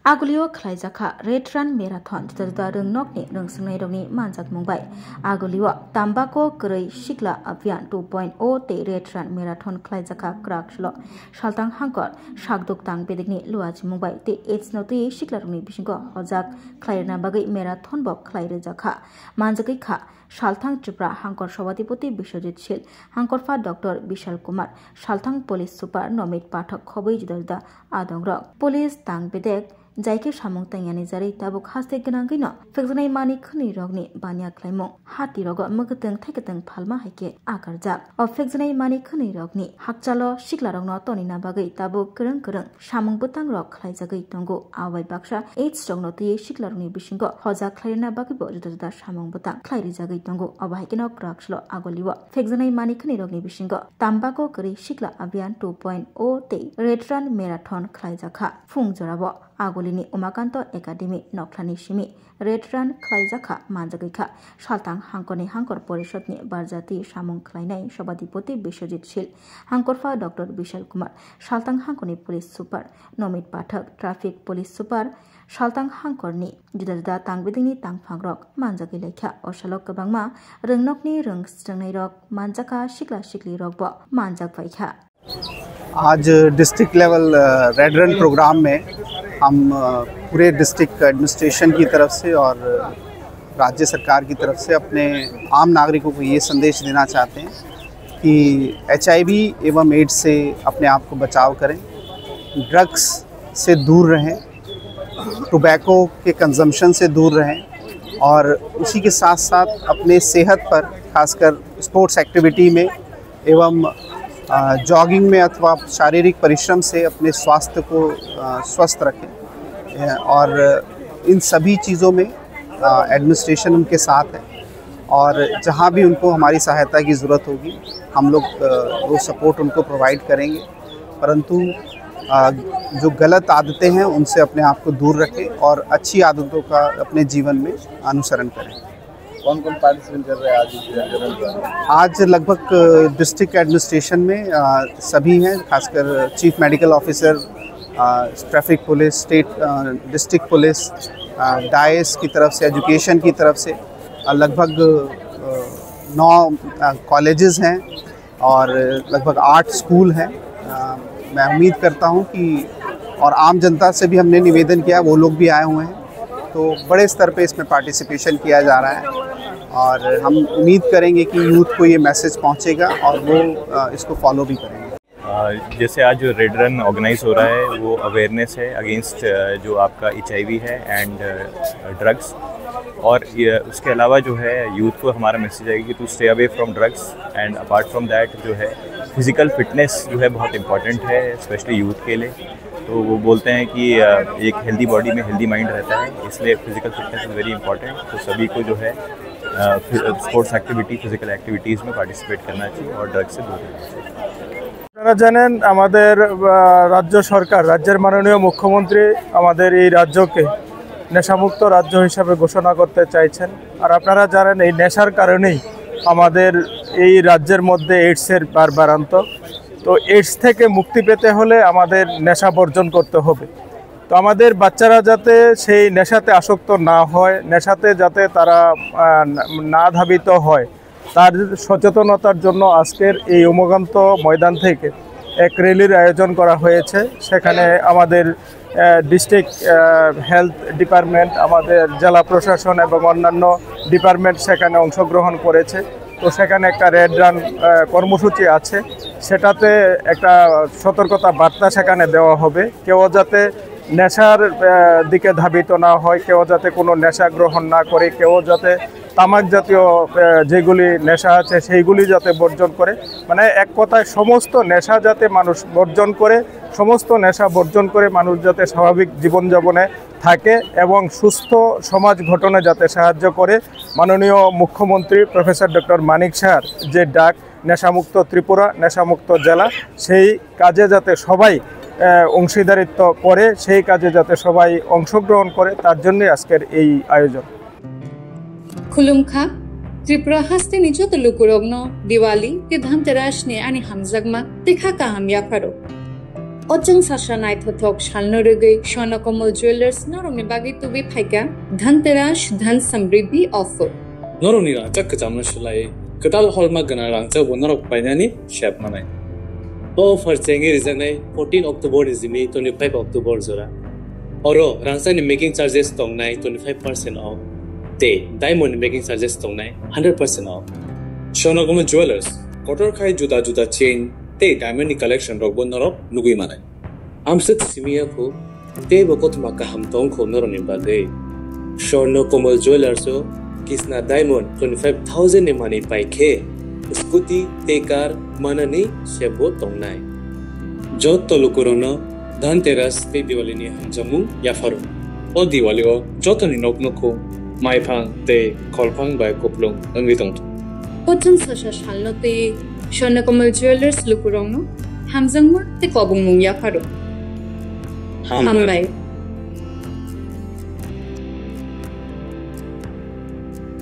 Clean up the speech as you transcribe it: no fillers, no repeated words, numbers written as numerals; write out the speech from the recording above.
आगुलियो खलाइजाखा red run marathon जुदा रोंनकनि रोंसोंनाय रगनि मानजाक मुंबाय आगुलियो ताम्बाको गरै सिक्ला अभियान 2.0 ते रेड रन मेराथन खलाइजाखा क्राकसलो सालतां हांकर सागदुक तां बेदगनि लुआजि मुंबाय ते एच नोति सिक्ला रगनि बिसिंगो हजाक खलाइना बागै मेराथन बक खलाइरेजाखा मानजाकै खा सालथां त्रिपुरा हांकर सभापति बिश्वजित शील हांकरफा doctor Vishal Kumar सालथां police super Namit पाठक खबै जुदा जुदा आदंग्र पुलिस तां बेदेक जायके सामुं तैयानि जारै ताबुक हास्ते गनांगैनो फेगजनाय मानि खनि रगनि बानिया क्लाइमो हाति रग मगतों थैकतों फालमा हाइके आकारजाक अ फेगजनाय मानि खनि रगनि हाकचालो सिक्ला रगनो तनिना बागै ताबुक करं करं सामुं बतां रग खलाइजागै तंगो आवाय बाक्सा एच रगनो तये सिक्ला रगनि बिसिंगो हजा खलाइना बागैबो जुदा जुदा सामुं बतां खलाइरिजागै तंगो अबाहाइकेनो क्राक्सलो आगलियो फेगजनाय मानि खनि रगनि बिसिंगो ताम्बाको गरै सिक्ला अभियान 2.0 ते रेड रन मेराथन खलाइजाखा फुं जराबो आगोलिनी उमाकान्त एकाडेमी नक्लानी सिमी रेड रन खलाइजाखा मानजागैखा सालतां हांकरनि हांकर परिषदनि बारजाति सामुं खलाइनाय सभापति बिश्वजित शील हांकरफा डॉक्टर विशाल कुमार सालतां हांकरनि पुलिस सुपार नमित पाठक ट्राफिक पुलिस सुपार सालतां हांकरनि जुदा जुदा तांगबेदिनि तांफांरक मानजागै लेखा अशालक गोबांमा रोंनकनि रोंस्रोंनाय रक मानजाका सिक्ला सिक्ली रकबो मानजाक फाइखा। आज district level red run programme में हम पूरे डिस्ट्रिक्ट एडमिनिस्ट्रेशन की तरफ से और राज्य सरकार की तरफ से अपने आम नागरिकों को ये संदेश देना चाहते हैं कि HIV एवं एड्स से अपने आप को बचाव करें, ड्रग्स से दूर रहें, टोबैको के कंजम्पशन से दूर रहें और उसी के साथ साथ अपने सेहत पर खासकर स्पोर्ट्स एक्टिविटी में एवं जॉगिंग में अथवा शारीरिक परिश्रम से अपने स्वास्थ्य को स्वस्थ रखें और इन सभी चीज़ों में एडमिनिस्ट्रेशन उनके साथ है और जहां भी उनको हमारी सहायता की ज़रूरत होगी हम लोग वो सपोर्ट उनको प्रोवाइड करेंगे, परंतु जो गलत आदतें हैं उनसे अपने आप को दूर रखें और अच्छी आदतों का अपने जीवन में अनुसरण करें। कौन कौन पार्टिसिपेट कर रहे हैं आज लगभग डिस्ट्रिक्ट एडमिनिस्ट्रेशन में सभी हैं, खासकर chief medical officer, traffic police, state district police, dice की तरफ से, एजुकेशन की तरफ से लगभग 9 कॉलेजेस हैं और लगभग 8 स्कूल हैं। मैं उम्मीद करता हूं कि और आम जनता से भी हमने निवेदन किया, वो लोग भी आए हुए हैं, तो बड़े स्तर पे इसमें पार्टिसिपेशन किया जा रहा है और हम उम्मीद करेंगे कि यूथ को ये मैसेज पहुंचेगा और वो इसको फॉलो भी करेंगे। जैसे आज जो रेड रन ऑर्गेनाइज हो रहा है वो अवेयरनेस है अगेंस्ट जो आपका HIV है एंड ड्रग्स, और उसके अलावा जो है यूथ को हमारा मैसेज है कि to stay away from drugs and apart from that जो है फिज़िकल फिटनेस जो है बहुत इंपॉर्टेंट है स्पेशली यूथ के लिए। तो वो बोलते हैं कि एक हेल्दी बॉडी में हेल्दी माइंड रहता है, इसलिए physical fitness is very important. तो सभी को जो है स्पोर्ट्स एक्टिविटी, फिजिकल एक्टिविटीज़ में पार्टिसिपेट करना चाहिए और ड्रग्स से दूर रहना चाहिए। আপনারা জানেন আমাদের রাজ্য সরকার, রাজ্যের মাননীয় মুখ্যমন্ত্রী আমাদের এই রাজ্যকে নেশামুক্ত রাজ্য হিসাবে ঘোষণা করতে চাইছেন। আর আপনারা জানেন এই নেশার কারণেই আমাদের এই রাজ্যের মধ্যে এইডসের বাড়ন্ত। তো এইডস থেকে মুক্তি পেতে হলে আমাদের নেশা বর্জন করতে হবে। তো আমাদের বাচ্চারা যাতে সেই নেশাতে আসক্ত না হয়, নেশাতে যাতে তারা না ধাবিত হয়, তার সচেতনতার জন্য আজকের এই উমকান্ত ময়দান থেকে এক র্যালির আয়োজন করা হয়েছে। সেখানে আমাদের ডিস্ট্রিক্ট হেলথ ডিপার্টমেন্ট, আমাদের জেলা প্রশাসন এবং অন্যান্য ডিপার্টমেন্ট সেখানে অংশগ্রহণ করেছে। তো সেখানে একটা রেড রান কর্মসূচি আছে, সেটাতে একটা সতর্কতা বার্তা সেখানে দেওয়া হবে। কেউ যাতে নেশার দিকে ধাবিত না হয়, কেউ যাতে কোনো নেশা গ্রহণ না করে, কেউ যাতে তামাক জাতীয় যেগুলি নেশা আছে সেইগুলি যাতে বর্জন করে, মানে এক কথায় সমস্ত নেশা যাতে মানুষ বর্জন করে, সমস্ত নেশা বর্জন করে মানুষ যাতে স্বাভাবিক জীবনযাপনে থাকে এবং সুস্থ সমাজ গঠনে যাতে সাহায্য করে। মাননীয় মুখ্যমন্ত্রী প্রফেসর ডক্টর মানিক স্যার যে ডাক নেশামুক্ত ত্রিপুরা, নেশামুক্ত জেলা, সেই কাজে যাতে সবাই অংশীদারিত্ব করে, সেই কাজে যাতে সবাই অংশগ্রহণ করে, তার জন্যই আজকের এই আয়োজন। खुलुमखा त्रिपुरा हास्ते निजो तलुकुरogno दिवाली के धनतेरस ने अनि हमजगमा देखा कामया furrow Ojang sasha nai thothok shalno regei Swarnakomal Jewelers norongni bagi tubi phaika Dhanteras Dhan Samriddhi offer. Norongni rangchak kachamna shulai ketal holma gana rangchak bonorok painani shap manai. To offer chengi rizanai 14 October izimi 25 October zora. Oro rangchak ni making charges tongnai 25% off. Te diamond making charges tongnai 100% off. Swarnakomal Jewelers kotor khai juda juda chain te diamond ni collection rok bonorok nugui manai. Amsat simia ko te bokot maka hamtong ko noroni bagay. Swarnakomal Jewelers o kisna diamond 25,000 ni money pai ke scooty te car manani sebo tongnai. Jot tolukurono Dhanteras te Diwali ni hamjamu yafaru. O Diwali o jotoni noknoko maipang te kolpang bai koplong angitong. Ojang sasha shalno te Swarnakomal Jewelers lukurongno hamjangma te kobung mung yafaru. Hambai